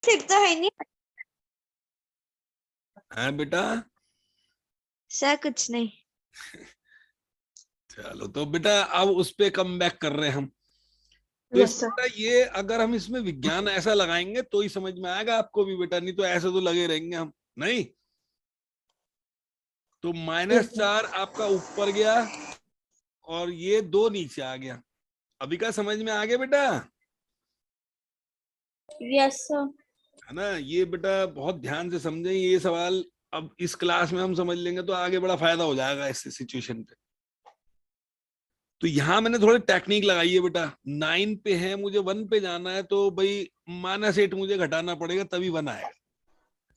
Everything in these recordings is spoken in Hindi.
फिर तो है नहीं है बेटा? सर, कुछ नहीं। चलो तो बेटा अब उस पे कम बैक कर रहे हैं हम। तो यस इसमें सर। बेटा ये अगर हम इसमें विज्ञान ऐसा लगाएंगे तो ही समझ में आएगा आपको भी बेटा, नहीं तो ऐसे तो लगे रहेंगे हम नहीं। तो यस सर। -4 आपका ऊपर गया और ये 2 नीचे आ गया। अभी का समझ में आ गया बेटा? Yes sir. है ना? ये बेटा बहुत ध्यान से समझें ये सवाल। अब इस क्लास में हम समझ लेंगे तो आगे बड़ा फायदा हो जाएगा इस सिचुएशन पे। तो यहां मैंने थोड़ी टेक्निक लगाई है बेटा। 9 पे है, मुझे 1 पे जाना है तो भाई -8 मुझे घटाना पड़ेगा तभी 1 आएगा।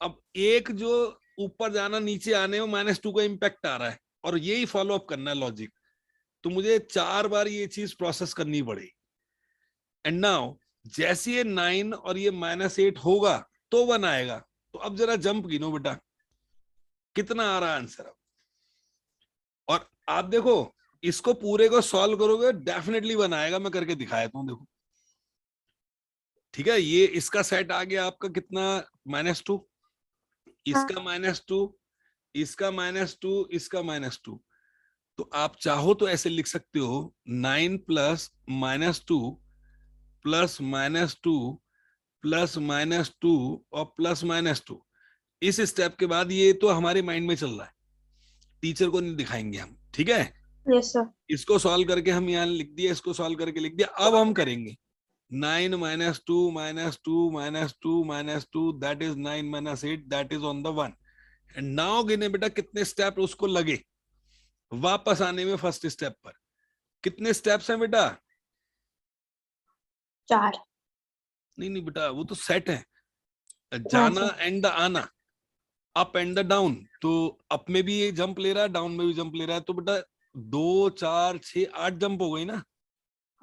अब एक जो ऊपर जाना नीचे आने में -2 का इम्पैक्ट आ रहा है और यही फॉलो अप करना है लॉजिक। तो मुझे 4 बार ये चीज प्रोसेस करनी पड़ेगी। एंड नाउ जैसे ये 9 और ये -8 होगा तो 1 आएगा। तो अब जरा जंप गिनो बेटा, कितना आ रहा है आंसर अब। और आप देखो इसको पूरे को सॉल्व करोगे डेफिनेटली 1 आएगा, मैं करके दिखाया तुम देखो। ठीक है, ये इसका सेट आ गया आपका कितना, -2, इसका -2, इसका -2, इसका -2। तो आप चाहो तो ऐसे लिख सकते हो 9 प्लस -2 प्लस -2 प्लस -2 और प्लस -2। इस स्टेप के बाद ये तो हमारे माइंड में चल रहा है, टीचर को नहीं दिखाएंगे हम। ठीक है, यस सर। इसको सॉल्व करके हम यहाँ लिख दिया, इसको सॉल्व करके लिख दिया। अब हम करेंगे 9 -2 -2 -2 -2 that is 9 -8 that is on the 1। And now गिने बेटा कितने स्टेप उसको लगे वापस आने में फर्स्ट स्टेप पर। कितने स्टेप्स हैं बेटा? 4। नहीं नहीं बेटा, वो तो सेट है। हाँ जाना सर। एंड द आना, अप एंड द डाउन। तो अप में भी ये जंप ले रहा है, डाउन में भी जंप ले रहा है। तो बेटा 2 4 6 8 जंप हो गई ना,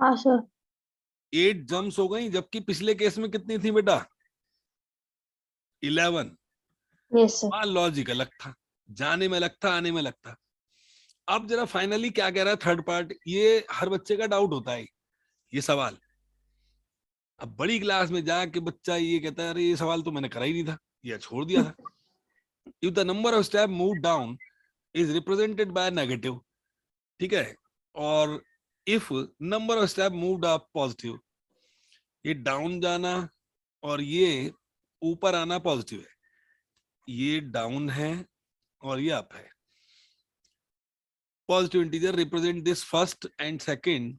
हाँ सर। 8 जंप्स हो गई। जबकि पिछले केस में कितनी थी बेटा? 11। Yes sir. वहां लॉजिक अलग था, जाने में अलग था, आने में अलग था। अब जरा फाइनली क्या कह रहा है थर्ड पार्ट, ये हर बच्चे का डाउट होता है ये सवाल। अब बड़ी क्लास में जाके बच्चा ये कहता है अरे ये सवाल तो मैंने करा ही नहीं था या छोड़ दिया था। If the number of step move down is represented by negative, ठीक है, और if number of step moved up positive, ये डाउन जाना और ये ऊपर आना पॉजिटिव है, ये डाउन है और ये अप है। Positive integer represent this first and second.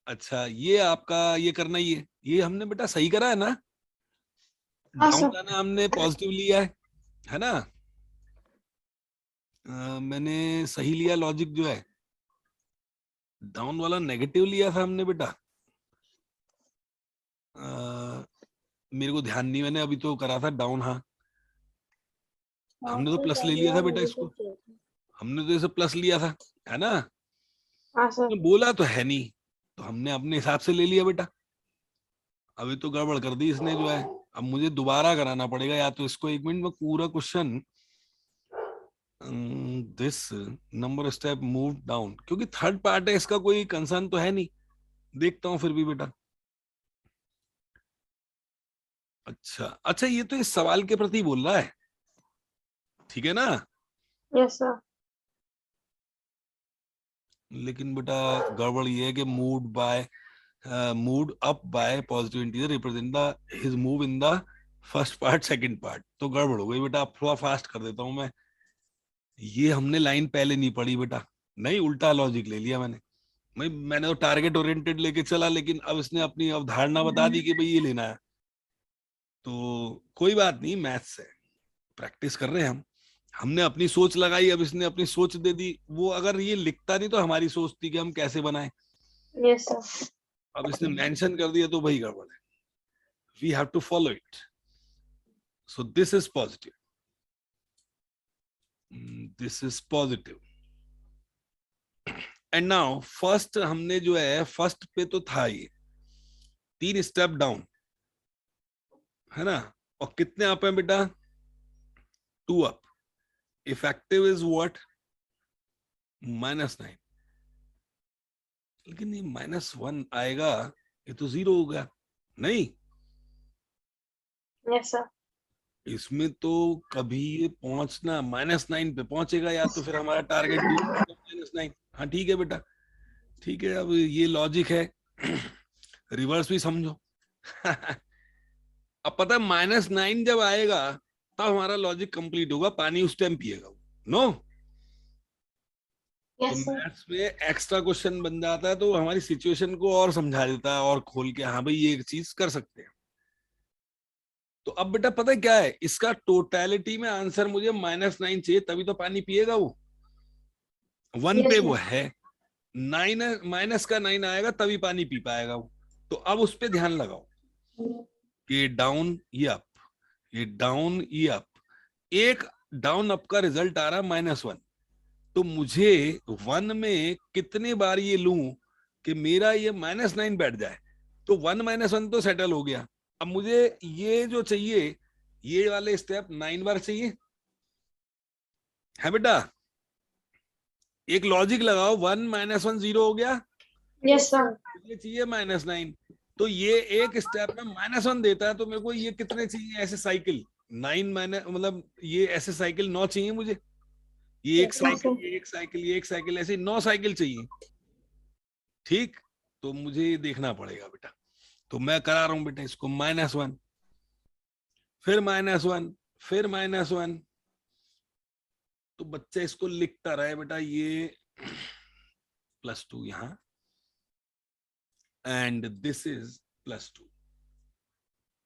अच्छा ये आपका ये करना ही है, ये हमने बेटा सही करा है ना? हाँ डाउन सर। जाना हमने पॉजिटिव लिया है ना? मैंने सही लिया लॉजिक जो है, डाउन वाला नेगेटिव लिया था हमने बेटा। मेरे को ध्यान नहीं, मैंने अभी तो करा था डाउन। हाँ हमने तो प्लस ले लिया था बेटा इसको, हमने तो इसे प्लस लिया था, है ना? हाँ सर। तो बोला तो है नहीं, तो हमने अपने हिसाब से ले लिया बेटा। अभी तो गड़बड़ कर दी इसने जो है। अब मुझे दोबारा कराना पड़ेगा, या तो इसको 1 मिनट में पूरा question, this number step move down, क्योंकि थर्ड पार्ट है इसका, कोई कंसर्न तो है नहीं। देखता हूं फिर भी बेटा। अच्छा अच्छा, ये तो इस सवाल के प्रति बोल रहा है, ठीक है ना? Yes sir. लेकिन बेटा गड़बड़ ये है कि mood up by positive integer represent the his move in the first part second part. तो गड़बड़ हो गई बेटा, अब थोड़ा फास्ट कर देता हूं मैं। ये हमने लाइन पहले नहीं पढ़ी बेटा, नहीं उल्टा लॉजिक ले लिया मैंने तो टारगेट ओरिएंटेड लेके चला, लेकिन अब इसने अपनी अवधारणा बता दी कि भाई ये लेना है। तो कोई बात नहीं, मैथ्स है, प्रैक्टिस कर रहे हैं हम। हमने अपनी सोच लगाई, अब इसने अपनी सोच दे दी। वो अगर ये लिखता नहीं तो हमारी सोच थी कि हम कैसे बनाए, यस सर। अब इसने मेंशन कर दिया तो भाई गड़बड़ है। We have to follow it. So this is positive, this is positive. And now first हमने जो है फर्स्ट पे तो था ये 3 स्टेप डाउन, है ना? और कितने अप है बेटा? 2 अप। Effective is what? -9। लेकिन ये -1 आएगा, ये तो 0 हो गया नहीं। Yes, sir. इसमें तो कभी ये पहुंचना -9 पे पहुंचेगा, या तो फिर हमारा टारगेट -9। हाँ ठीक है बेटा, ठीक है। अब ये लॉजिक है, रिवर्स भी समझो। अब पता है -9 जब आएगा तब हमारा लॉजिक कंप्लीट होगा, पानी उस टाइम पिएगा वो। नो, तो Yes, sir. मैथ्स में एक्स्ट्रा क्वेश्चन बन जाता है, तो हमारी सिचुएशन को और समझा देता है और खोल के, हाँ भाई ये चीज कर सकते हैं। तो अब बेटा पता है क्या है, इसका टोटलिटी में आंसर मुझे -9 चाहिए, तभी तो पानी पिएगा वो। 1 Yes, पे sir. वो है, 9 माइनस का 9 आएगा तभी पानी पी पाएगा वो। तो अब उस पे ध्यान लगाओ कि डाउन ये अप, ये डाउन ये अप, एक डाउन अप का रिजल्ट आ रहा है -1। तो मुझे 1 में कितने बार ये लूं कि मेरा ये -9 बैठ जाए। तो 1 -1 तो सेटल हो गया। अब मुझे ये जो चाहिए, ये वाले स्टेप 9 बार चाहिए, है बेटा। एक लॉजिक लगाओ, 1 -1 0 हो गया, Yes, sir. ये चाहिए -9। तो ये एक स्टेप में -1 देता है, तो मेरे को ये कितने चाहिए ऐसे साइकिल, 9 माइनस, मतलब ये ऐसे साइकिल 9 चाहिए मुझे। ये एक Yes, साइकिल, sir. ये एक साइकिल, ये एक साइकिल, ऐसे 9 साइकिल चाहिए। ठीक, तो मुझे ये देखना पड़ेगा बेटा। तो मैं करा रहा हूं बेटा इसको -1, फिर -1, फिर -1। तो बच्चा इसको लिखता रहे बेटा, ये +2 यहां, एंड दिस इज +2।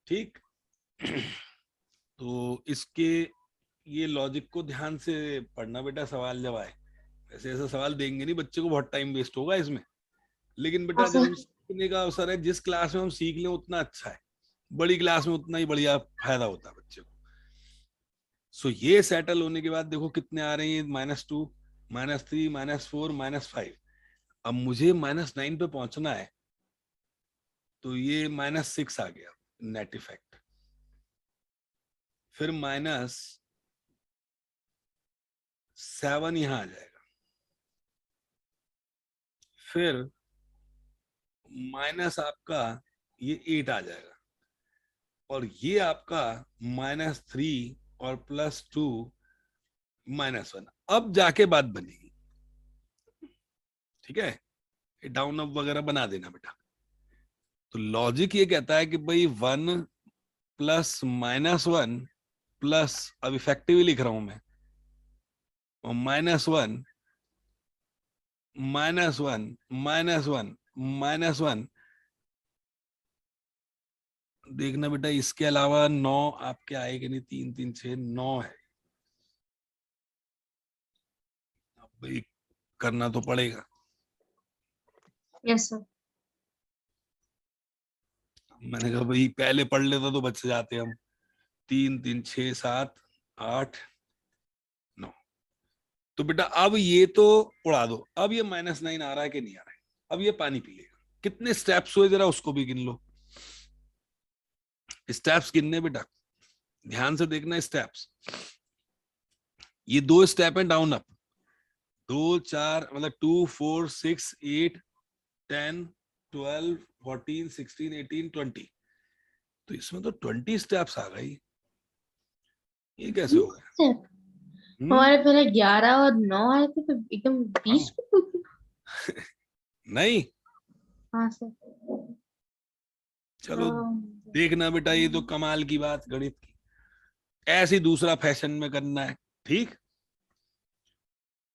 ठीक। तो इसके ये लॉजिक को ध्यान से पढ़ना बेटा, सवाल जब आए। ऐसे ऐसा सवाल देंगे नहीं, बच्चे को बहुत टाइम वेस्ट होगा इसमें। लेकिन बेटा हाँ, जब सर. हम सीखने का अवसर है, जिस क्लास में हम सीख लें उतना अच्छा है, बड़ी क्लास में उतना ही बढ़िया फायदा होता है बच्चे को। सो ये सेटल होने के बाद देखो कितने आ रहे हैं, -2, -3, -4, -5। अब मुझे -9 पे पहुंचना है, तो ये -6 आ गया नेट इफेक्ट। फिर -7 यहां आ जाएगा, फिर माइनस आपका ये 8 आ जाएगा, और ये आपका -3 और +2 -1। अब जाके बात बनेगी, ठीक है। डाउन अप वगैरह बना देना बेटा। तो लॉजिक ये कहता है कि भाई 1 + -1 प्लस, अब इफेक्टिव लिख रहा हूं मैं, और -1 -1 -1 -1। देखना बेटा इसके अलावा 9 आपके आएगा नहीं, 3 3 6 9 है। अब भाई करना तो पड़ेगा। Yes, sir. मैंने कहा भाई पहले पढ़ लेता तो बच जाते हम। 3 3 6 7 8 9। तो बेटा अब ये तो उड़ा दो, अब ये -9 आ रहा है कि नहीं आ रहा है, अब ये पानी पी लेगा। कितने स्टेप्स हुए जरा उसको भी गिन लो। स्टेप्स गिनने बेटा, ध्यान से देखना स्टेप्स। ये 2 स्टेप है डाउन अप, 2 4 मतलब 2 4 6 8 10 12 14 16 18 20। तो इसमें तो 20 स्टेप्स आ गई, ये कैसे हो गया? Step. हमारे पहले 11 और 9 आए थे, तो एकदम 20 नहीं, हाँ सर। चलो देखना बेटा, ये तो कमाल की बात गणित की, ऐसे ही दूसरा फैशन में करना है। ठीक,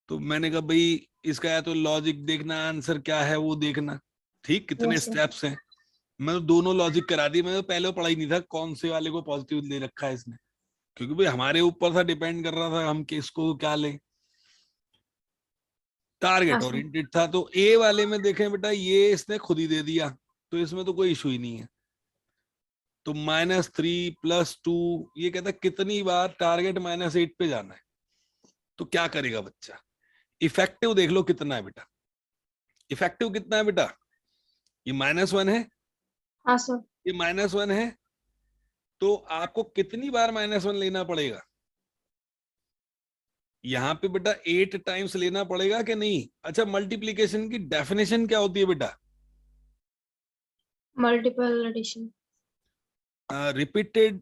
तो मैंने कहा भाई इसका या तो लॉजिक देखना, आंसर क्या है वो देखना। ठीक, कितने Yes, sir. स्टेप्स हैं। मैं तो दोनों लॉजिक करा दी, मैं तो पहले पढ़ा ही नहीं था कौन से वाले को पॉजिटिव ले रखा है इसने, क्योंकि भाई हमारे ऊपर था, डिपेंड कर रहा था हम किसको क्या लें। टारगेट हाँ, ओरिएंटेड था। तो ए वाले में देखें बेटा, ये इसने खुद ही दे दिया, तो इसमें तो कोई इशू ही नहीं है। तो -3 +2, ये कहता है कितनी बार टारगेट -8 पे जाना है। तो क्या करेगा बच्चा, इफेक्टिव देख लो कितना है बेटा। इफेक्टिव कितना है बेटा, ये -1 है, हाँ, sir. ये -1 है। तो आपको कितनी बार -1 लेना पड़ेगा, यहाँ पे बेटा 8 टाइम्स लेना पड़ेगा कि नहीं। अच्छा, मल्टीप्लीकेशन की डेफिनेशन क्या होती है बेटा, Multiple addition. रिपीटेड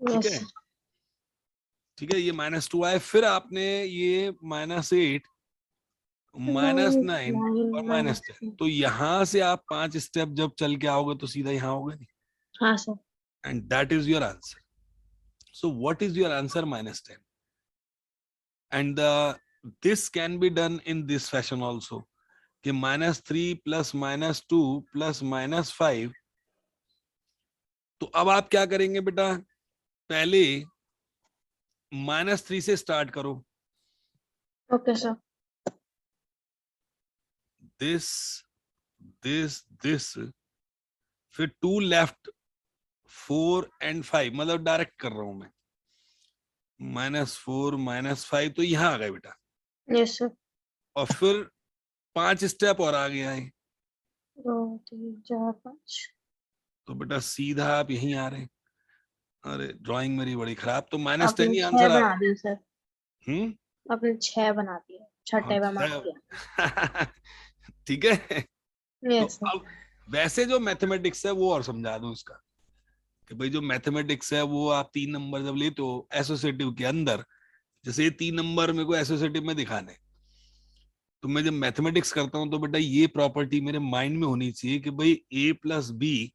ठीक Yes. है, ठीक है, ये -2 आए, फिर आपने ये -8, -9 और -10, तो यहाँ से आप 5 स्टेप जब चल के आओगे तो सीधा यहाँ आओगे नहीं, हाँ sir. And that is your answer. So what is your answer? -10. And this can be done in this fashion also. कि -3 plus -2 plus -5. तो अब आप क्या करेंगे बेटा, पहले -3 से स्टार्ट करो. Okay sir. This, this, फिर 2 लेफ्ट, 4 and 5, मतलब डायरेक्ट कर रहा हूं मैं. -4 -5 तो यहाँ आ गए बेटा, Yes sir. और फिर 5 स्टेप और आगे आए, 2 3 4 5. तो बेटा सीधा आप यहीं आ रहे हैं. अरे ड्राइंग मेरी बड़ी खराब, तो -10 आपने ही 6 आंसर आ बना दिए सर, गया. आपने 6 बना दिए, छठे पे मार दिया. ठीक है. तो Yes sir. अब वैसे जो मैथमेटिक्स है वो और समझा दूं इसका, कि भाई जो मैथमेटिक्स है वो आप 3 नंबर जब लेते हो एसोसिएटिव के अंदर, जैसे ये 3 नंबर मेरे को एसोसिएटिव में दिखाने, तो मैं जब मैथमेटिक्स करता हूँ तो बेटा ये प्रॉपर्टी मेरे माइंड में होनी चाहिए कि भाई a + b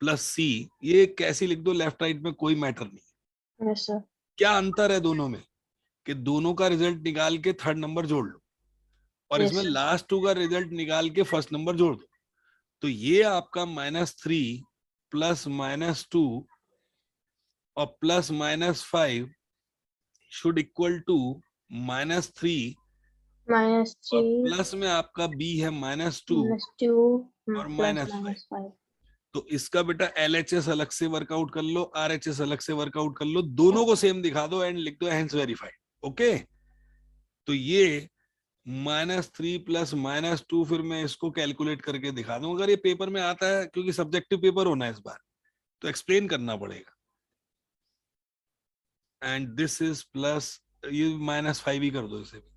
+ c, ये कैसे लिख दो लेफ्ट राइट में कोई मैटर नहीं. Yes sir. क्या अंतर है दोनों में, कि दोनों का रिजल्ट निकाल के थर्ड नंबर जोड़ लो, और Yes इसमें sir. लास्ट 2 का रिजल्ट निकाल के फर्स्ट नंबर जोड़ दो. तो ये आपका -3 प्लस -2 और प्लस -5 शुड इक्वल टू -3, और -3 प्लस में आपका b है -2 -2 और प्लस -5. -5. तो इसका बेटा LHS अलग से वर्कआउट कर लो, RHS अलग से वर्कआउट कर लो, दोनों को सेम दिखा दो एंड लिख दो हेंस वेरीफाइड. ओके, तो ये -3 प्लस -2, फिर मैं इसको कैलकुलेट करके दिखा दूं अगर ये पेपर में आता है, क्योंकि सब्जेक्टिव पेपर होना है इस बार, तो एक्सप्लेन करना पड़ेगा. एंड दिस इज प्लस, ये -5 ही कर दो इसे भी.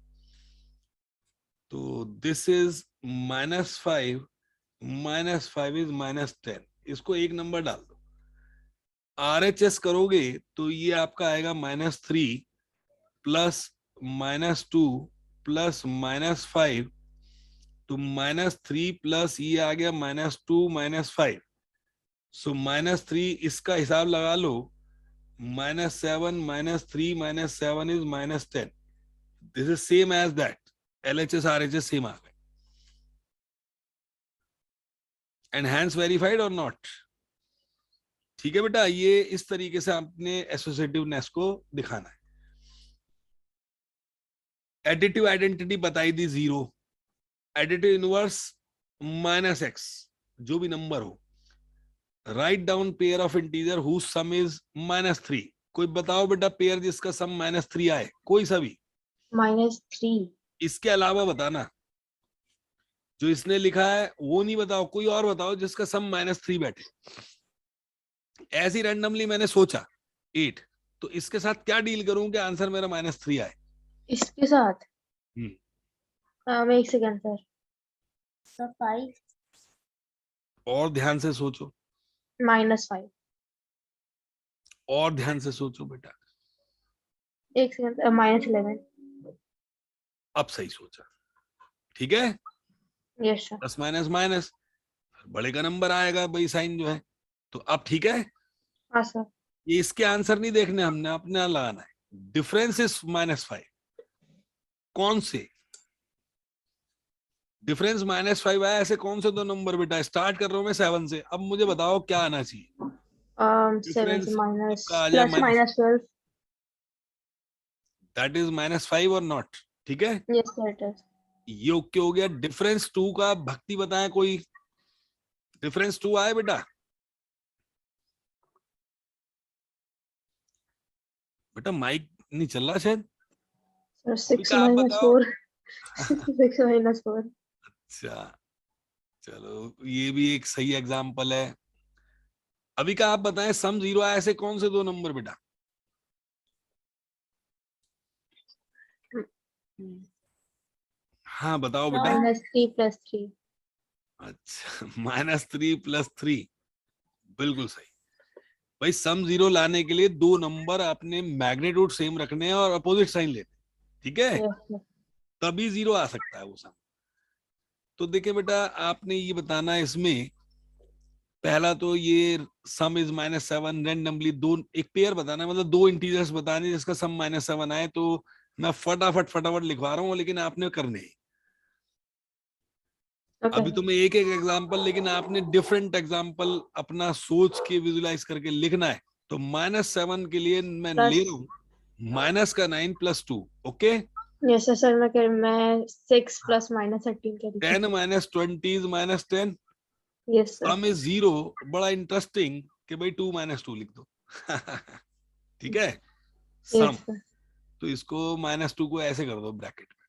तो दिस इज -5, -5 इज -10, इसको एक नंबर डाल दो. RHS करोगे तो ये आपका आएगा -3 प्लस -2 प्लस -5, तो -3 प्लस ये आ गया -2 -5. सो -3, इसका हिसाब लगा लो, -7 -3 -7 is -10. This is same as that. LHS RHS same आ गए. एंड हैंस वेरीफाइड और नॉट. ठीक है बेटा, ये इस तरीके से आपने एसोसिएटिवनेस को दिखाना है. एडिटिव आइडेंटिटी बताई दी 0, एडिटिव इनवर्स -x, जो भी नंबर हो. Write down pair of integer whose sum is -3. कोई बताओ बेटा पेयर जिसका सम -3 आए, कोई सा भी. -3. इसके अलावा बताना, जो इसने लिखा है वो नहीं बताओ, कोई और बताओ जिसका सम -3 बैठे. ऐसी रैंडमली मैंने सोचा 8, तो इसके साथ क्या डील करूं कि आंसर मेरा -3 आए. इसके साथ एक सेकंड सर. सर 5 और ध्यान से सोचो, -5. और ध्यान से सोचो बेटा. एक सेकंड. -11. अब सही सोचा, ठीक है. Yes sir. Plus minus minus, बड़े का नंबर आएगा भाई, साइन जो है. तो अब ठीक है, हाँ सर. ये इसके आंसर नहीं देखने हमने, अपने लगाना है. Difference is -5. कौन से डिफरेंस -5 आया, ऐसे कौन से दो नंबर बेटा. स्टार्ट कर रहा हूं मैं 7 से. अब मुझे बताओ क्या आना चाहिए. 7 Difference माइनस आपका आ जाए प्लस -12. दैट इज -5 और नॉट. ठीक है, यस सर इट इज. ये ओके हो गया. डिफरेंस 2 का भक्ति बताएं कोई. डिफरेंस 2 आए बेटा. बेटा माइक नहीं चल रहा शायद. सर 6 आप - बताओ. 4. 6 - 4. अच्छा चलो, ये भी एक सही एग्जाम्पल है. अभी का आप बताएं, सम 0 आया, ऐसे कौन से दो नंबर बेटा. हाँ बताओ बेटा. -3 + 3. अच्छा -3 + 3, बिल्कुल सही. भाई सम जीरो लाने के लिए दो नंबर आपने मैग्नीट्यूड सेम रखने हैं और अपोजिट साइन लेने, ठीक है, यस सर। तभी जीरो आ सकता है वो सम। तो देखिए बेटा, आपने ये बताना है इसमें, पहला तो ये सम इज -7 रैंडमली, दो एक पेयर बताना है, मतलब दो इंटीजर्स बताने जिसका सम -7 आए। तो मैं फटाफट फटाफट लिखवा रहा हूँ, लेकिन आपने करने हैं। ओके अभी तो मैं एक एक एग्जांपल, लेकिन आपने डिफरेंट एग्जांपल अपना सोच के विजुलाइज करके लिखना है। तो -7 के लिए मैं प्लस। ले रहा हूँ माइनस का 9 + 2, ओके। यस सर सर, मैं 6 + -13 करी थी। 10 - 20 is -10, yes sir. Some is zero. बड़ा इंटरेस्टिंग कि भाई 2 - 2 लिख दो। ठीक है, सम। Yes sir. तो इसको -2 को ऐसे कर दो ब्रैकेट में,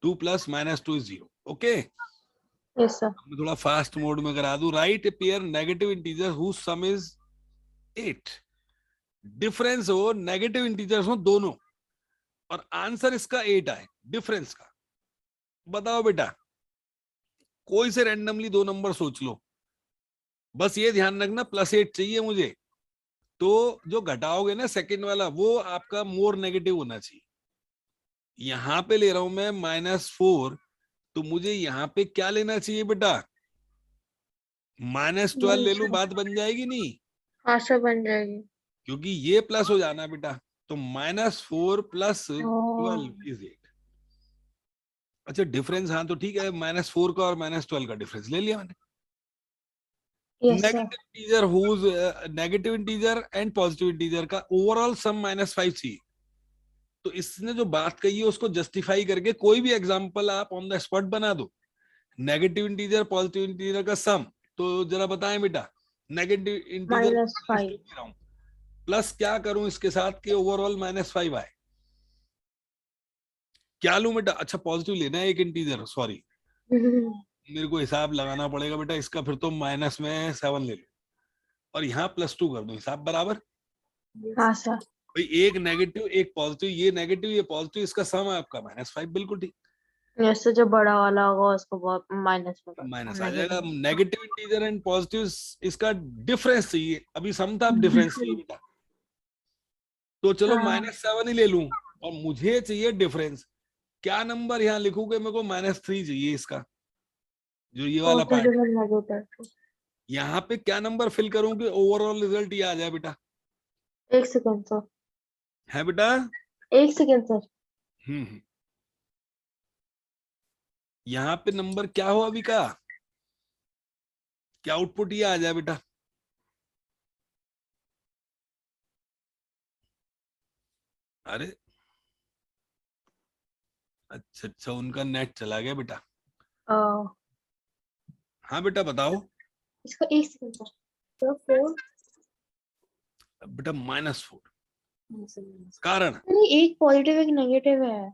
2 + -2 is 0, ओके। Yes sir. मैं थोड़ा फास्ट मोड में करा दूं। Write a pair negative integer whose sum is 8। Difference हो, नेगेटिव इंटीजर्स हो दोनों, और आंसर इसका 8 आए डिफरेंस का। बताओ बेटा, कोई से रैंडमली दो नंबर सोच लो, बस ये ध्यान रखना +8 चाहिए मुझे। तो जो घटाओगे ना सेकंड वाला, वो आपका मोर नेगेटिव होना चाहिए। यहां पे ले रहा हूं मैं -4, तो मुझे यहाँ पे क्या लेना चाहिए बेटा? -12 ले लूं, बात बन जाएगी नहीं? हाँ सर, बन जाएगी। क्योंकि ये प्लस हो जाना बेटा। तो -4 + ओह। 12 इज 8। अच्छा डिफरेंस, हाँ तो ठीक है, -4 का और -12 का डिफरेंस ले लिया मैंने। Yes sir. Negative integer whose, negative integer and positive integer का ओवरऑल सम -5 चाहिए। तो इसने जो बात कही है उसको जस्टिफाई करके कोई भी एग्जांपल आप ऑन द स्पॉट बना दो। नेगेटिव इंटीजर पॉजिटिव इंटीजर का सम, तो जरा बताएं बेटा। Negative integer -5। -2 ले रहा हूं, प्लस क्या करूं इसके साथ कि ओवरऑल -5 आए। क्या लूं बेटा? अच्छा पॉजिटिव लेना है एक इंटीजर, सॉरी मेरे को हिसाब लगाना पड़ेगा बेटा इसका, फिर तो माइनस में 7 ले लो और यहाँ +2 कर दो, हिसाब बराबर। हाँ सर। भाई एक नेगेटिव एक पॉजिटिव, ये नेगेटिव ये पॉजिटिव, इसका सम है आपका -5, बिल्कुल ठीक। यस सर, जो बड़ा वाला होगा उसको बहुत माइनस में माइनस आ जाएगा। Negative. Negative integer and positive, इसका डिफरेंस चाहिए। अभी सम था, अब डिफरेंस चाहिए बेटा। तो चलो हाँ। -7 ही ले लूं, और मुझे चाहिए डिफरेंस। क्या नंबर यहाँ लिखूंगे? मेरे को -3 चाहिए इसका, जो ये वाला पार्ट। पॉजिटिव और नेगेटिव। यहाँ पे क्या नंबर फिल करूं कि ओवरऑल रिजल्ट ये आ जाए बेटा? एक सेकंड सर। है बेटा? एक सेकंड सर। हम्म। यहाँ पे नंबर क्या हो अभी का, क्या आउटपुट ये आ जाए बेटा? अरे अच्छा अच्छा, उनका नेट चला गया बेटा। अ, हाँ बेटा बताओ। इसको एक सेकंड सर। तो 4। बेटा -4, कारण? अरे एक पॉजिटिव एक नेगेटिव है।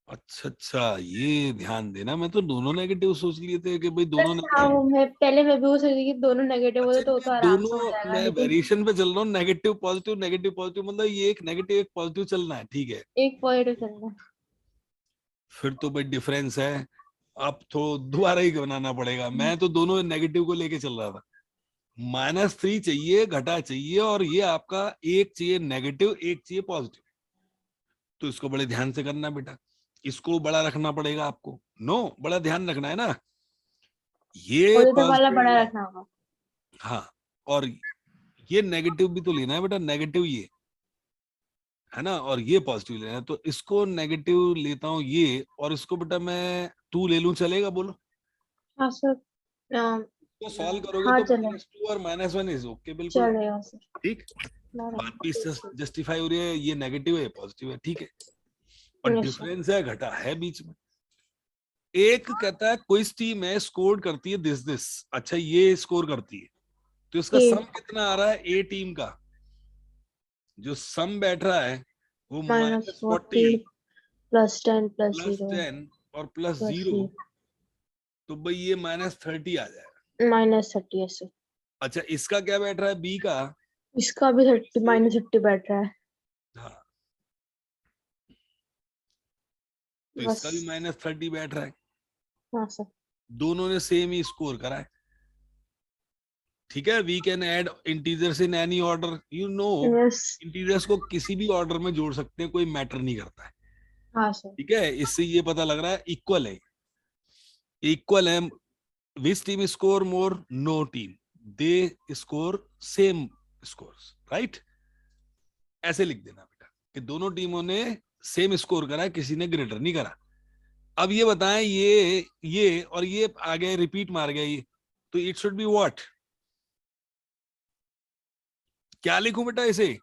अच्छा अच्छा, ये ध्यान देना, मैं तो दोनों नेगेटिव सोच लिए थे कि भाई दोनों हाँ, नेगेटिव। मैं भी वो सोच रही थी कि दोनों नेगेटिव अच्छा होते तो इनमें आराम से हो दोनों, जाएगा, मैं लेकिन वेरिएशन पे चल रहा हूँ, नेगेटिव पॉजिटिव, मतलब ये एक नेगेटिव एक पॉजिटिव चलना है, ठीक है। एक पॉजिटिव चलना। फिर तो भाई डिफरेंस है, अब तो दोबारा ही बनाना पड़ेगा। मैं तो दोनों नेगेटिव को लेके चल रहा था। -3 चाहिए, घटा चाहिए, और ये आपका एक चाहिए नेगेटिव एक चाहिए पॉजिटिव। तो इसको बड़े ध्यान से करना बेटा, इसको बड़ा रखना पड़ेगा आपको। नो, बड़ा ध्यान रखना है ना। ये पॉजिटिव वाला पॉजिटिव बड़ा है, रखना होगा। हाँ, और ये नेगेटिव भी तो लेना है बेटा, नेगेटिव ये है ना, और ये पॉजिटिव लेना है। तो इसको नेगेटिव लेता हूँ ये, और इसको बेटा मैं 2 ले लूं, चलेगा बोलो? हाँ सर। तो सॉल्व करोगे हाँ तो चले। -2 और -1 इज ओके, बिल्कुल चलेगा सर। ठीक। बात भी जस्टिफाई हो रही है, ये नेगेटिव है ये पॉजिटिव है, ठीक है। और यस सर। डिफरेंस है, घटा है बीच में। एक कहता है क्विज टीम है, स्कोर करती है दिस दिस, अच्छा ये स्कोर करती है, तो इसका ए सम कितना आ रहा है ए टीम का? जो सम बैठ रहा है वो -40 -40 +10 +0 +10 और +0, +0 तो भाई ये -30 आ जाएगा। -30। Yes sir. अच्छा इसका क्या बैठ रहा है बी का? इसका भी 30 -30 बैठ रहा है। हाँ, तो बस। इसका भी -30 बैठ रहा है। हाँ सर। दोनों ने सेम ही स्कोर करा है। ठीक है, we can add integers in any order, you know, yes. Integers को किसी भी ऑर्डर में जोड़ सकते हैं, कोई मैटर नहीं करता है। हाँ सर। ठीक है, इससे ये पता लग रहा है इक्वल है, इक्वल है। Which team score more, no team, they score same scores, right. ऐसे लिख देना बेटा कि दोनों टीमों ने सेम स्कोर करा, किसी ने ग्रेटर नहीं करा। अब ये बताएं, ये और ये आ गए, रिपीट मार गया ये, तो इट शुड बी व्हाट, क्या लिखूं बेटा इसे?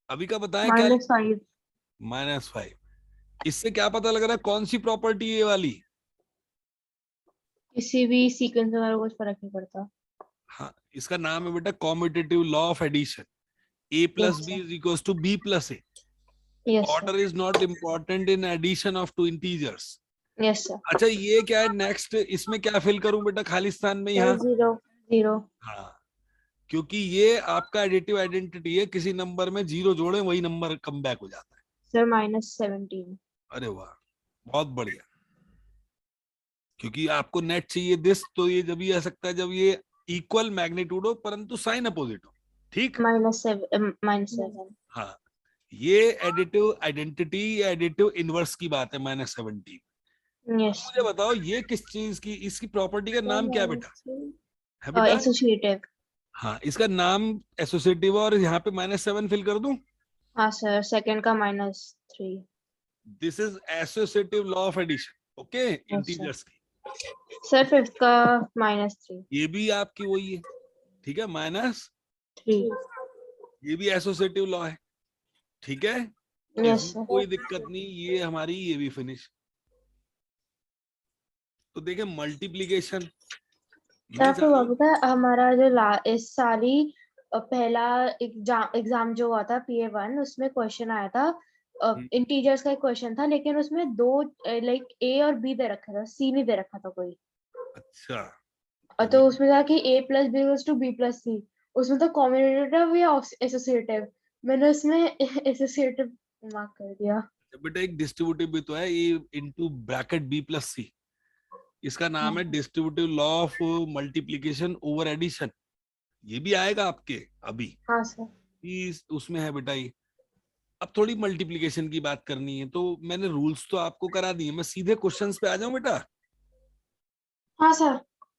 अभी का बताएं क्या? -5। -5। इससे क्या पता लग रहा है, कौन सी प्रॉपर्टी ये वाली? किसी भी सीक्वेंस में हमारा कुछ फर्क नहीं पड़ता। हाँ, इसका नाम है बेटा commutative law of addition. a plus Yes, b sir. is equals to b plus a. Yes, sir. Order is not important in addition of two integers. Yes, sir. अच्छा, ये क्या है नेक्स्ट, इसमें क्या फिल करूं बेटा खाली स्थान में? यहाँ 0 0। हाँ, क्योंकि ये आपका एडिटिव आइडेंटिटी है, किसी नंबर में जीरो जोड़े वही नंबर कम बैक हो जाता है। सर -17। अरे वाह, बहुत बढ़िया। क्योंकि आपको नेट चाहिए दिस, तो ये जब ही आ सकता है जब ये इक्वल मैग्नीट्यूड हो परंतु साइन अपोजिट हो। ठीक, -7। हाँ, ये एडिटिव आइडेंटिटी या एडिटिव इनवर्स की बात है, -17। यस। मुझे बताओ ये किस चीज की, इसकी प्रॉपर्टी का नाम क्या है बेटा? है बेटा? एसोसिएटिव। हाँ, इसका नाम एसोसिएटिव, और यहाँ पे -7 फिल कर दूं। हाँ सर, सेकंड का -3। This is associative law of addition, okay, sir. Integers की। सर फिफ्थ का -3। ये भी आपकी वही है, ठीक है, -3। ये भी एसोसिएटिव लॉ है, ठीक है, यस इसमें सर। कोई दिक्कत नहीं, ये हमारी ये भी फिनिश। तो देखें मल्टीप्लीकेशन, सर आपको पता है हमारा जो इस साल ही पहला एग्जाम जो हुआ था PA1, उसमें क्वेश्चन आया था, इंटीजर्स का एक क्वेश्चन था, लेकिन उसमें दो लाइक A और B दे रखा था, C नहीं दे रखा था कोई। अच्छा, और तो उसमें था कि A + B = B + C। उसमें तो कॉम्यूटेटिव या एसोसिएटिव, मैंने उसमें एसोसिएटिव मार्क कर दिया। बेटा एक डिस्ट्रीब्यूटिव भी तो है, A into bracket B + C, इसका नाम है distributive law of multiplication over addition. ये भी आएगा आपके अभी। हाँ सर। उसमें है बेटा ये। अब थोड़ी मल्टीप्लीकेशन की बात करनी है, तो मैंने रूल्स तो आपको करा दिए, मैं सीधे क्वेश्चंस पे आ जाऊं बेटा? हाँ सर।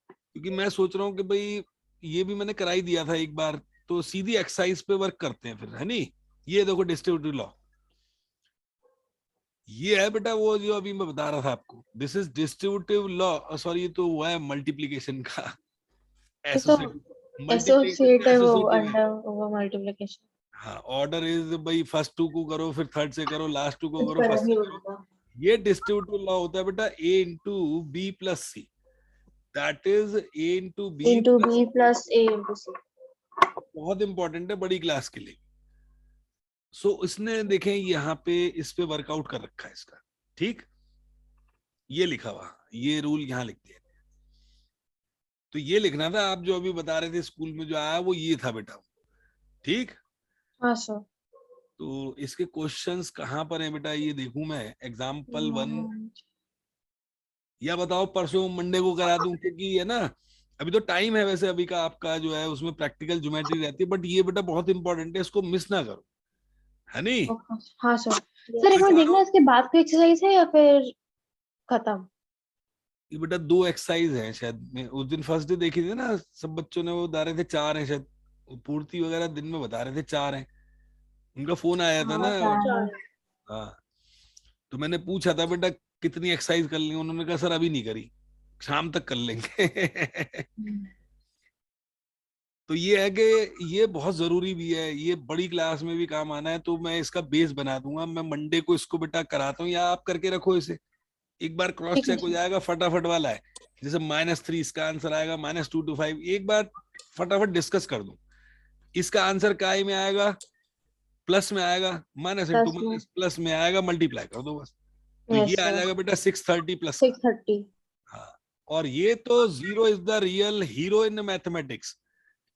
क्योंकि मैं सोच रहा हूँ कि भाई ये भी मैंने करा ही दिया था एक बार, तो सीधी एक्सरसाइज पे वर्क करते हैं फिर, है नहीं? ये देखो डिस्ट्रीब्यूटिव लॉ, ये है बेटा वो जो अभी मैं बता रहा था आपको, this is distributive law, sorry ये तो हुआ है मल्टीप्लीकेशन का, एसोसिएटिव अंडर मल्टीप्लिकेशन। हाँ, ऑर्डर इज भाई फर्स्ट टू को करो, फिर थर्ड से करो, लास्ट टू को करो, फर्स्ट से करो। ये डिस्ट्रीब्यूटिव लॉ होता है बेटा, A into B + C, that is A into B + A * C। बहुत इंपॉर्टेंट है बड़ी क्लास के लिए। सो इसने देखें यहाँ पे इस पे वर्कआउट कर रखा है इसका, ठीक, ये लिखा हुआ, ये रूल यहाँ लिख दिया। तो ये लिखना था, आप जो अभी बता रहे थे स्कूल में जो आया वो ये था बेटा, ठीक। हाँ सर। तो इसके क्वेश्चंस कहाँ पर हैं बेटा, ये देखूं मैं, एग्जाम्पल 1, या बताओ परसों मंडे को करा दूं, क्योंकि है ना अभी तो टाइम है वैसे अभी का आपका जो है, उसमें प्रैक्टिकल ज्योमेट्री रहती है, बट ये बेटा बहुत इंपॉर्टेंट है, इसको मिस ना करो, है नहीं? हाँ सर। सर एक बार देखना इसके बाद कोई एक्सरसाइज है या फिर खत्म? ये बेटा 2 एक्सरसाइज हैं शायद, मैं उस दिन फर्स्ट डे देखी थी ना, सब बच्चों ने वो बता रहे थे 4 हैं शायद, पूर्ति वगैरह दिन में बता रहे थे 4 हैं, उनका फोन आया था ना। हाँ, तो मैंने पूछा था बेटा कितनी एक्सरसाइज कर ली, उन्होंने कहा सर अभी नहीं करी, शाम तक कर लेंगे। तो ये है कि ये बहुत जरूरी भी है, ये बड़ी क्लास में भी काम आना है, तो मैं इसका बेस बना दूंगा, मैं मंडे को इसको बेटा कराता हूँ, या आप करके रखो इसे, एक बार क्रॉस चेक हो जाएगा, फटाफट वाला है, जैसे -3 इसका आंसर आएगा, -2 to 5, एक बार फटाफट डिस्कस कर दूं, इसका आंसर काय में आएगा, प्लस में आएगा, -2 प्लस में आएगा, मल्टीप्लाई कर दो बस, तो ये आ जाएगा बेटा 630 + 630। हाँ, और ये तो 0 is the real hero in mathematics,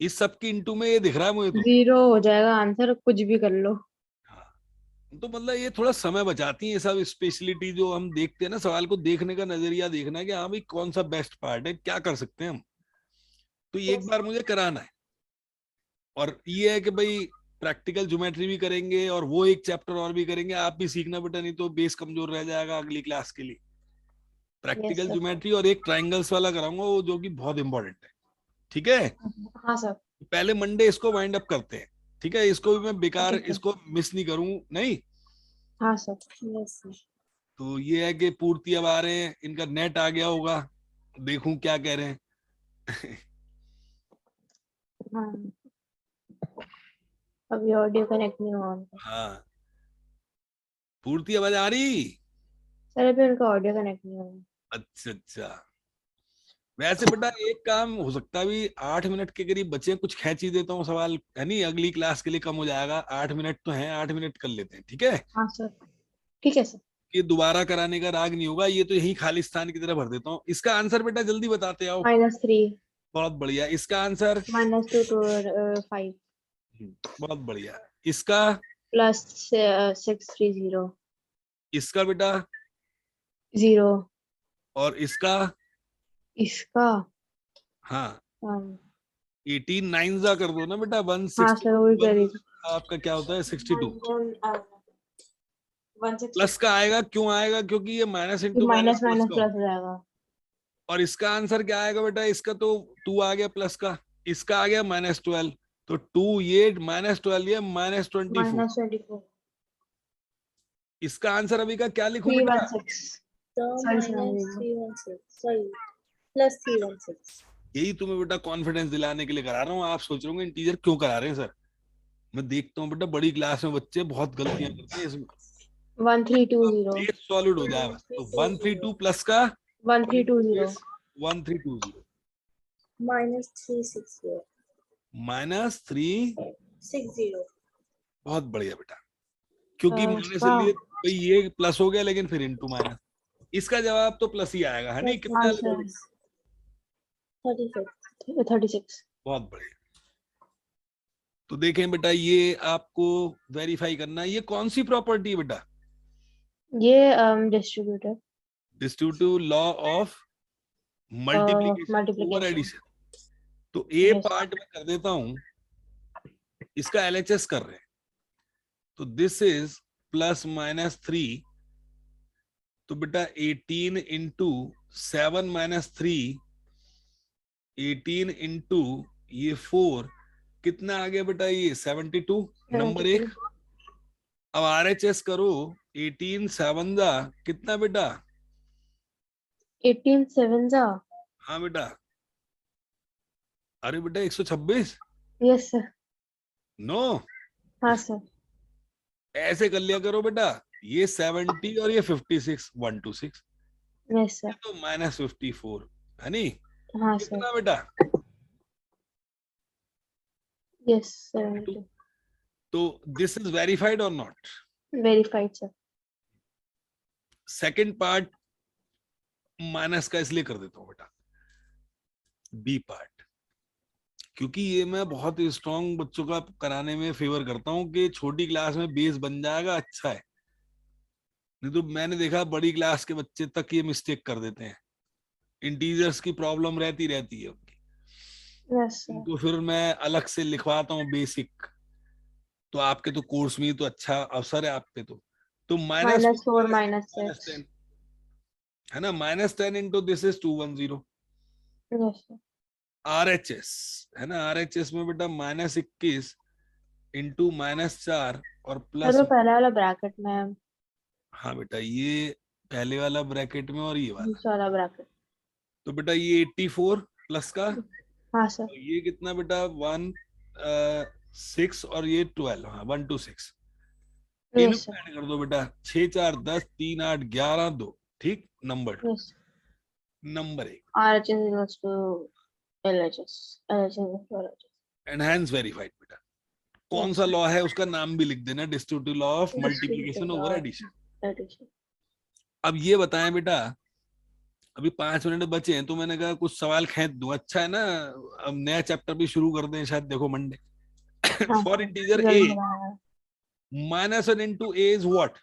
इस सब की इंटू में ये दिख रहा है मुझे तो 0 हो जाएगा आंसर, कुछ भी कर लो। हाँ, तो मतलब ये थोड़ा समय बचाती है, ये सब स्पेशलिटी जो हम देखते हैं ना, सवाल को देखने का नजरिया देखना है कि हाँ भाई कौन सा बेस्ट पार्ट है, क्या कर सकते हैं हम। तो ये एक बार मुझे कराना है। और ये है कि भाई प्रैक्टिकल ज्योमेट्री भी करेंगे और वो एक चैप्टर और भी करेंगे। आप भी सीखना बेटा, नहीं तो बेस कमजोर रह जाएगा अगली क्लास के लिए। Yes practical sir. ज्योमेट्री और एक ट्राइंगल्स वाला कराऊंगा, वो जो कि बहुत इंपॉर्टेंट है। ठीक है, हाँ सर। पहले मंडे इसको वाइंड अप करते हैं। ठीक है, इसको भी मैं बेकार ठीक है। इसको मिस नहीं करूं, नहीं। हाँ सर। Yes sir. तो ये है कि पूर्ति अब आ रहे हैं, इनका नेट आ गया होगा, देखूं क्या कह रहे हैं। हाँ, अभी ऑडियो कनेक्ट नहीं हुआ उनका। हाँ, पूर्ति आवाज आ रही। सर अभी उनका ऑडियो कनेक्ट नहीं हुआ। अच्छा अच्छा। वैसे बेटा एक काम हो सकता है, भी 8 मिनट के करीब बचे हैं, कुछ खींच ही देता हूँ सवाल, है नहीं, अगली क्लास के लिए कम हो जाएगा। 8 मिनट तो है, 8 मिनट कर लेते हैं, ठीक है। हाँ सर। ठीक है सर। ये दोबारा कराने का राग नहीं होगा, ये तो यही खालिस्तान की तरह भर देता हूँ। इसका आंसर बेटा जल्दी बताते आओ। -3। बहुत बढ़िया, इसका आंसर। -2 to 5। बहुत बढ़िया। इसका। +630। इसका बेटा। 0। और इसका। इसका हाँ, um, 18 9 जा कर दो ना बेटा, हाँ 160 सर वही वन। करी थी। आपका क्या होता है, 62। 160। प्लस का आएगा, क्यों आएगा, क्योंकि ये माइनस ये into minus minus plus minus का प्लस होगा। हो जाएगा। और इसका आंसर क्या आएगा बेटा, इसका तो 2 आ गया प्लस का, इसका आ गया -12। तो 2 ये -12, ये -24। -24। इसका आंसर अभी का क्या लिखूं बेटा। 316। तो सॉरी सर। -316 सॉरी +316। यही तुम्हें बेटा कॉन्फिडेंस दिलाने के लिए करा रहा हूँ। आप सोच रहे होंगे इंटीजर क्यों करा रहे हैं सर। मैं देखता हूँ बेटा बड़ी क्लास में बच्चे बहुत गलतियां करते हैं इसमें। 1320। बेस सॉलिड हो जाए बस। तो 132 प्लस का 1320। 1320 -360 -3। 60। बहुत बढ़िया बेटा, क्योंकि माइनस इसका लिए भाई ये प्लस हो गया, लेकिन फिर इंटू माइनस। इसका जवाब तो प्लस ही आएगा, है नहीं, कितना। हाँ सर 36। 36। बहुत बढ़िया। तो देखें बेटा, ये आपको वेरीफाई करना है, ये कौन सी प्रॉपर्टी है बेटा। ये distributor distributive law of multiplication over multiplication. Addition. तो ए यस। पार्ट में कर देता हूं, इसका एलएचएस कर रहे हैं। तो दिस इज +-3। तो बेटा 18 इंटू 7-3, 18 इंटू ये 4, कितना आ गया बेटा, ये 72 नंबर 1। अब आरएचएस करो, 18 7 जा कितना बेटा। 18 7 जा। हाँ बेटा। अरे बेटा 126। Yes sir. नो, हाँ सर। ऐसे कर लिया करो बेटा, ये 70 और ये 56, 126। यस ये सर। तो -54 है नहीं। हाँ सर। कितना बेटा। यस 72। तो दिस इज वेरीफाइड और not. Verified sir. Second part minus का इसलिए कर देता हूं बेटा, बी पार्ट, क्योंकि ये मैं बहुत स्ट्रांग बच्चों का कराने में फेवर करता हूं कि छोटी क्लास में बेस बन जाएगा, अच्छा है। नहीं तो मैंने देखा बड़ी क्लास के बच्चे तक ये मिस्टेक कर देते हैं, इंटीजर्स की प्रॉब्लम रहती रहती है उनकी। Yes sir. इनको फिर मैं अलग से लिखवाता हूँ बेसिक। तो आपके तो कोर्स में ही तो अच्छा अवसर है आप पे। तो -4 -10 -6। है ना, -10 into this is 210। Yes sir. RHS है ना, आरएचएस में बेटा -21 इंटू -4 और प्लस। सर वो पहले वाला ब्रैकेट में, हाँ बेटा, ये पहले वाला ब्रैकेट में और ये वाला। दूसरा वाला ब्रैकेट। तो बेटा ये 84 प्लस का, हाँ सर। और ये कितना बेटा 6 और ये 12, हाँ 126। यस इनको सर। ऐड कर दो बेटा, 6 4 10 3 8 11 2, ठीक। Number 2, yes. Number 1। RHS equals to LHS। LHS equals to LHS। Enhance verified बेटा, कौन यस सा सर। लॉ है उसका नाम भी लिख देना, distributive law of multiplication over addition. Addition. अब ये बताएं बेटा, अभी 5 मिनट बचे हैं, तो मैंने कहा कुछ सवाल खींच दूं, अच्छा है ना। अब नया चैप्टर भी शुरू कर दें शायद, देखो मंडे। हाँ फॉर सर इंटीजर ए, जल्दी बनाया है। -1 into a is what?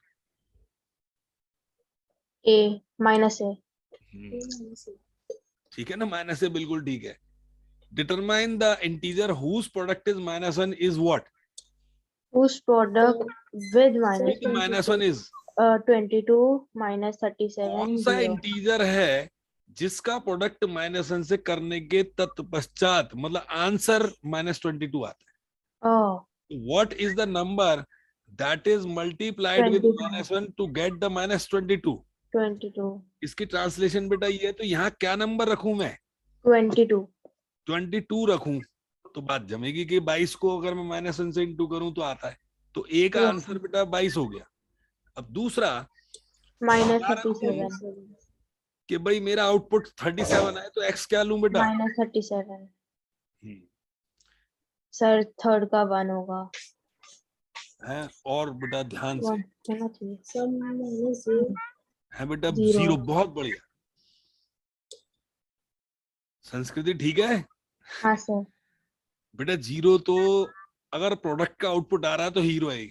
A minus A. ठीक है ना, -a बिल्कुल ठीक है. Determine the integer whose product is -1 is what? Whose product with minus -1 is 22 minus 37 कौन सा 0. इंटीजर है जिसका प्रोडक्ट -1 से करने के तत्पश्चात मतलब आंसर -22 आता है. Oh, What is the number that is multiplied with 22. -1 to get the -22? 22. इसकी ट्रांसलेशन बेटा ये है, तो यहाँ क्या नंबर रखूं मैं? 22. 22 रखूं तो बात जमेगी कि 22 को अगर मैं -1 से इंटू करूं तो आता है. तो ए का Yes. आंसर बेटा 22 हो गया. अब दूसरा Minus क्या रखूं 37. कि भाई मेरा आउटपुट 37 है, तो एक्स क्या लूं बेटा? Minus 37. सर थर्ड का 1 होगा. है. और बेटा ध्यान से 1 होना चाहिए. है बेटा. Zero. 0. बहुत बढ़िया. संस्कृति ठीक है हाँ सर. बेटा. 0 तो अगर प्रोडक्ट का आउटपुट आ रहा है तो हीरो है.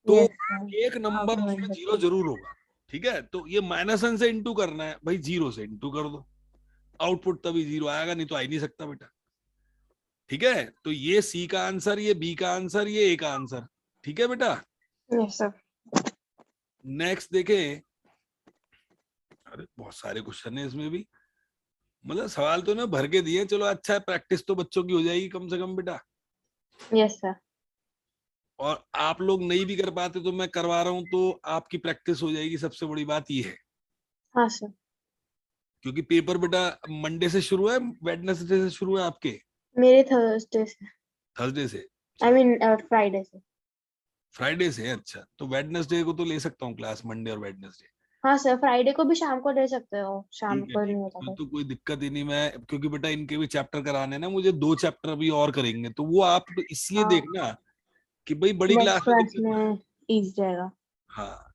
तो Yes, sir. एक नंबर उसमें 0 जरूर होगा. ठीक है. तो ये -1 से इंटू करना है भाई, 0 से इंटू कर दो, आउटपुट तभी 0 आएगा, नहीं तो आ ही नहीं सकता बेटा. ठीक है. तो ये सी का आंसर, ये बी का आंसर, ये ए का आंसर. ठीक है बेटा. Yes, sir. नेक्स्ट देखें. अरे बहुत सारे क्वेश्चन है इसमें भी, मतलब सवाल तो ना भर के दिए. चलो अच्छा है, प्रैक्टिस तो बच्चों की हो जाएगी कम से कम बेटा. Yes, sir. और आप लोग नहीं भी कर पाते तो मैं करवा रहा हूं, तो आपकी प्रैक्टिस हो जाएगी. सबसे बड़ी बात ये है. हाँ सर. क्योंकि पेपर बेटा मंडे से शुरू है, वेडनेसडे से शुरू है आपके? मेरे थर्सडे से. थर्सडे से. I mean फ्राइडे से. फ्राइडे से. अच्छा, तो वेडनेसडे को तो ले सकता हूँ क्लास, मंडे और वेडनेसडे. हाँ सर. फ्राइडे को भी शाम को ले सकते हो. शाम ठीक है, को ठीक नहीं है. होता. तो कोई दिक्कत ही नहीं. मैं क्योंकि बेटा इनके भी चैप्टर कराने ना, मुझे 2 चैप्टर अभी और करेंगे, तो वो आप इसलिए हाँ. देखना कि भाई बड़ी नेक्स्ट क्लास में क्लास दिक्कत ना. में इजी जाएगा. हाँ,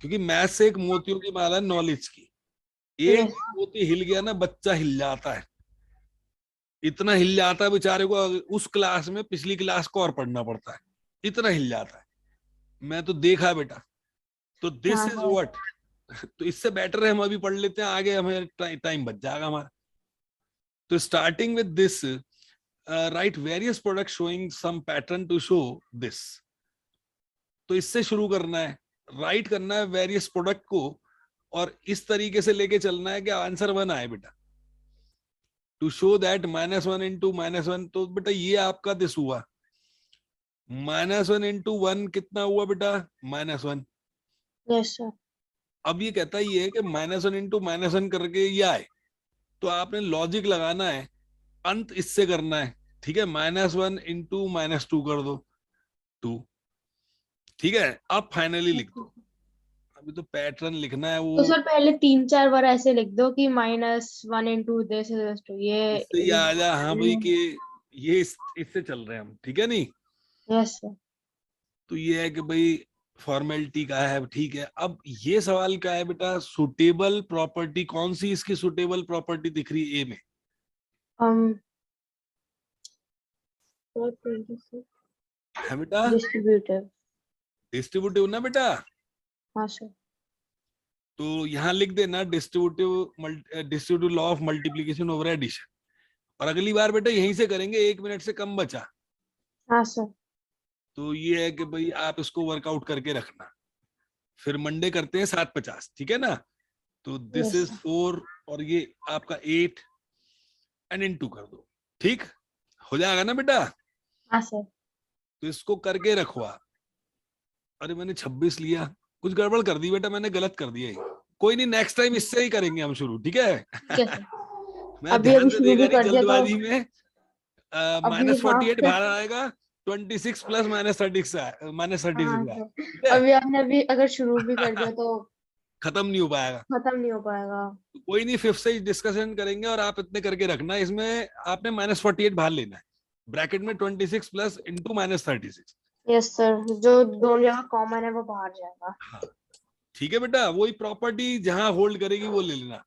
क्योंकि मैथ से एक मोतियों की माला है नॉलेज की. एक Yes. मोती हिल गया ना, बच्चा हिल जाता है. इतना हिल जाता है बेचारे को, उस क्लास में पिछली क्लास को और पढ़ना पड़ता है. इतना हिल जाता है. मैं तो देखा है बेटा. तो दिस हाँ, इज हाँ. व्हाट. तो इससे बेटर है हम अभी पढ़ लेते हैं, आगे हमें टाइम बच जाएगा हमारा. तो starting with this, right various product showing some pattern to show this. तो इससे शुरू करना है, राइट करना है वेरियस प्रोडक्ट को, और इस तरीके से लेके चलना है कि आंसर 1 आए बेटा. टू शो दैट -1 into -1, तो बेटा ये आपका दिस हुआ. -1 into 1 कितना हुआ बेटा? -1. Yes, sir. अब ये कहता ही है कि -1 into -1 करके ये आए, तो आपने लॉजिक लगाना है, अंत इससे करना है. ठीक है. -1 into -2 कर दो, 2. ठीक है. अब फाइनली लिख दो. अभी तो पैटर्न लिखना है वो. तो सर पहले 3-4 बार ऐसे लिख दो कि -1 into this is to ये. इससे ये आ जा. हाँ भाई कि ये इससे चल रहे हैं हम. ठीक है नहीं. Yes, sir. तो ये है कि भाई फॉर्मेलिटी का है. ठीक है. अब ये सवाल क्या है बेटा? Suitable property. कौन सी इसकी सुटेबल प्रॉपर्टी दिख रही है ए में? है बेटा? डिस्ट्रीब्यूटिव. डिस्ट्रीब्यूटिव ना बेटा. हाँ सर. तो यहाँ लिख देना distributive law of multiplication over addition. और अगली बार बेटा यहीं से करेंगे, 1 मिनट से कम बचा. हाँ सर. तो ये है कि भाई आप इसको वर्कआउट करके रखना. फिर मंडे करते हैं 7:50. ठीक है ना. तो दिस इज 4 और ये आपका 8 एंड इनटू कर दो. ठीक हो जाएगा ना बेटा? हाँ सर. तो इसको करके रखवा. अरे मैंने 26 लिया, कुछ गड़बड़ कर दी बेटा, मैंने गलत कर दिया. कोई नहीं, नेक्स्ट टाइम इससे ही करेंगे हम शुरू. ठीक है. मैं अभी ध्यान अभी से शुरू देखा भी नहीं कर दिया जल्दबाजी तो में. अभी -48 हाँ बाहर आएगा, 26 प्लस -36 हाँ अभी आपने अभी अगर शुरू भी कर दिया तो खत्म नहीं हो पाएगा. खत्म नहीं हो पाएगा. कोई नहीं, 5th से डिस्कशन करेंगे. और आप इतने करके रखना. इसमें आपने -48 बाहर लेना है, ब्रैकेट में 26 प्लस इंटू -36. Yes sir. जो दोनों जगह कॉमन है वो बाहर जाएगा. हाँ ठीक है बेटा. वही प्रॉपर्टी जहां होल्ड करेगी वो ले लेना.